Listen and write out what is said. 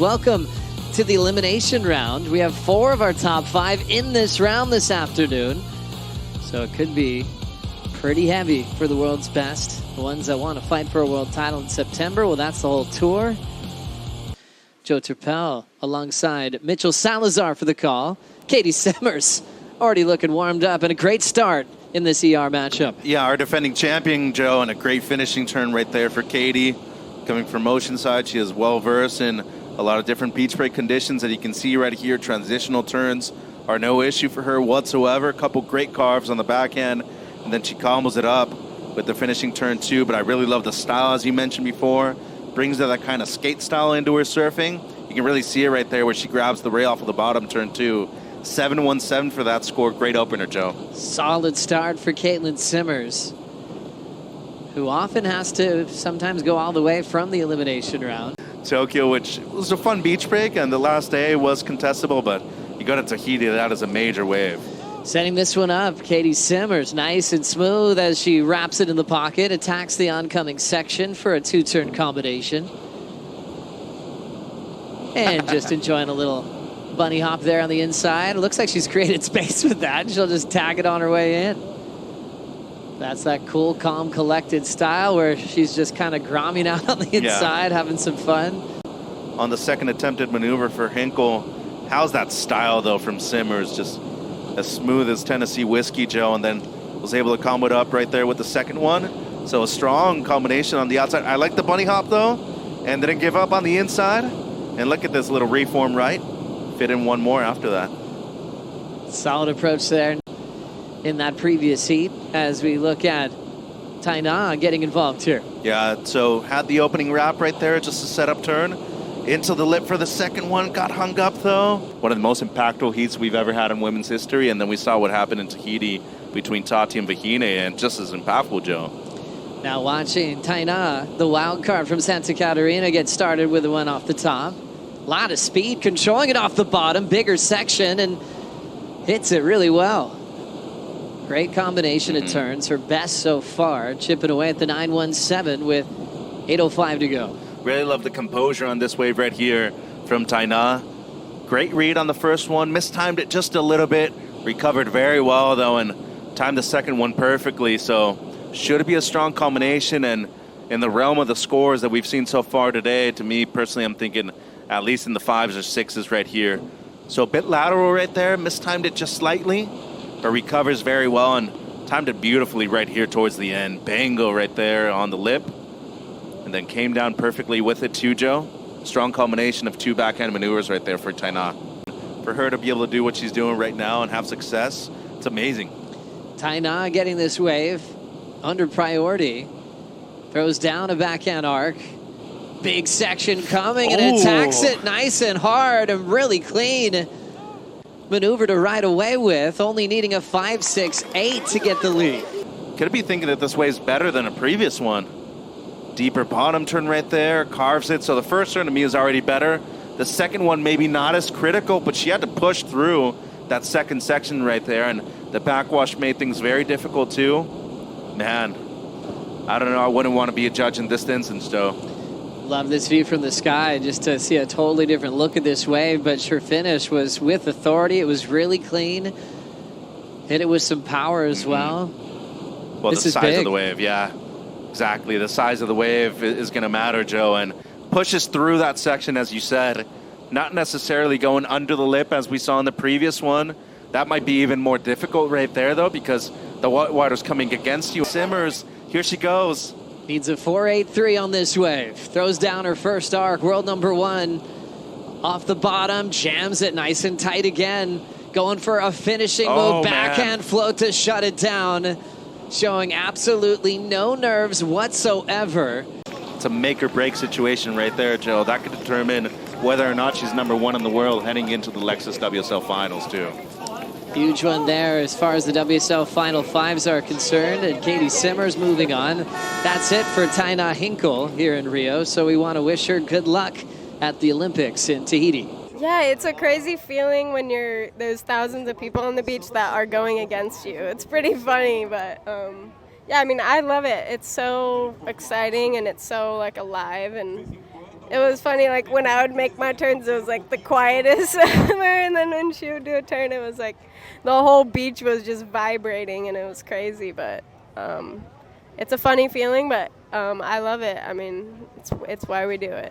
Welcome to the elimination round. We have 4 of our top 5 in this round this afternoon. So it could be pretty heavy for the world's best. The ones that want to fight for a world title in September, well, that's the whole tour. Joe Turpel alongside Mitchell Salazar for the call. Katie Semmers already looking warmed up, and a great start in this ER matchup. Yeah, our defending champion, Joe, and a great finishing turn right there for Katie. Coming from Oceanside, she is well-versed in a lot of different beach break conditions that you can see right here. Transitional turns are no issue for her whatsoever. A couple great carves on the backhand, and then she combos it up with the finishing turn too. But I really love the style, as you mentioned before. Brings that kind of skate style into her surfing. You can really see it right there where she grabs the rail off of the bottom turn too. 7-1-7 for that score. Great opener, Joe. Solid start for Caitlin Semmers, who often has to sometimes go all the way from the elimination round. Tokyo, which was a fun beach break, and the last day was contestable, but you got to Tahiti, that is a major wave. Setting this one up, Katie Semmers, nice and smooth as she wraps it in the pocket, attacks the oncoming section for a 2-turn combination. And just enjoying a little bunny hop there on the inside. It looks like she's created space with that. She'll just tag it on her way in. That's that cool, calm, collected style where she's just kind of gromming out on the inside, having some fun. On the second attempted maneuver for Hinckel, how's that style, though, from Semmers? Just as smooth as Tennessee whiskey, Joe, and then was able to combo it up right there with the second one. So a strong combination on the outside. I like the bunny hop, though, and didn't give up on the inside. And look at this little reform right. Fit in one more after that. Solid approach there in that previous heat as we look at Taina getting involved here. Yeah, so had the opening wrap right there, just a setup turn. Into the lip for the second one, got hung up though. One of the most impactful heats we've ever had in women's history, and then we saw what happened in Tahiti between Tati and Vahine, and just as impactful, Joe. Now watching Taina, the wild card from Santa Catarina, get started with the one off the top. A lot of speed, controlling it off the bottom, bigger section, and hits it really well. Great combination of turns, her best so far, chipping away at the 9-1-7 with 8:05 to go. Really love the composure on this wave right here from Taina. Great read on the first one, mistimed it just a little bit, recovered very well though, and timed the second one perfectly, so should be a strong combination, and in the realm of the scores that we've seen so far today, to me personally, I'm thinking at least in the 5s or 6s right here. So a bit lateral right there, mistimed it just slightly, but recovers very well and timed it beautifully right here towards the end. Bango right there on the lip, and then came down perfectly with it too, Joe. Strong combination of 2 backhand maneuvers right there for Taina. For her to be able to do what she's doing right now and have success, it's amazing. Taina getting this wave under priority. Throws down a backhand arc. Big section coming and attacks it nice and hard and really clean. Maneuver to ride away with, only needing a 5-6-8 to get the lead. Could be thinking that this wave's better than a previous one. Deeper bottom turn right there, carves it. So the first turn to me is already better. The second one maybe not as critical, but she had to push through that second section right there, and the backwash made things very difficult too. Man, I don't know, I wouldn't want to be a judge in this instance, Joe. Love this view from the sky, just to see a totally different look at this wave, but her finish was with authority. It was really clean. Hit it with some power as well. Well, the size of the wave, yeah. Exactly, the size of the wave is going to matter, Joe, and pushes through that section, as you said. Not necessarily going under the lip as we saw in the previous one. That might be even more difficult right there, though, because the water's coming against you. Semmers, here she goes. Needs a 4-8-3 on this wave. Throws down her first arc, world number 1. Off the bottom, jams it nice and tight again. Going for a finishing move, backhand float to shut it down. Showing absolutely no nerves whatsoever. It's a make or break situation right there, Joe. That could determine whether or not she's number 1 in the world heading into the Lexus WSL Finals too. Huge one there as far as the WSL Final 5s are concerned, and Katie Semmers moving on. That's it for Taina Hinckel here in Rio, so we want to wish her good luck at the Olympics in Tahiti. Yeah, it's a crazy feeling when there's thousands of people on the beach that are going against you. It's pretty funny, but yeah, I mean, I love it. It's so exciting and it's so like alive, and it was funny, like when I would make my turns, it was like the quietest ever, and then when she would do a turn, it was like the whole beach was just vibrating, and it was crazy. But it's a funny feeling, but I love it. I mean, it's why we do it.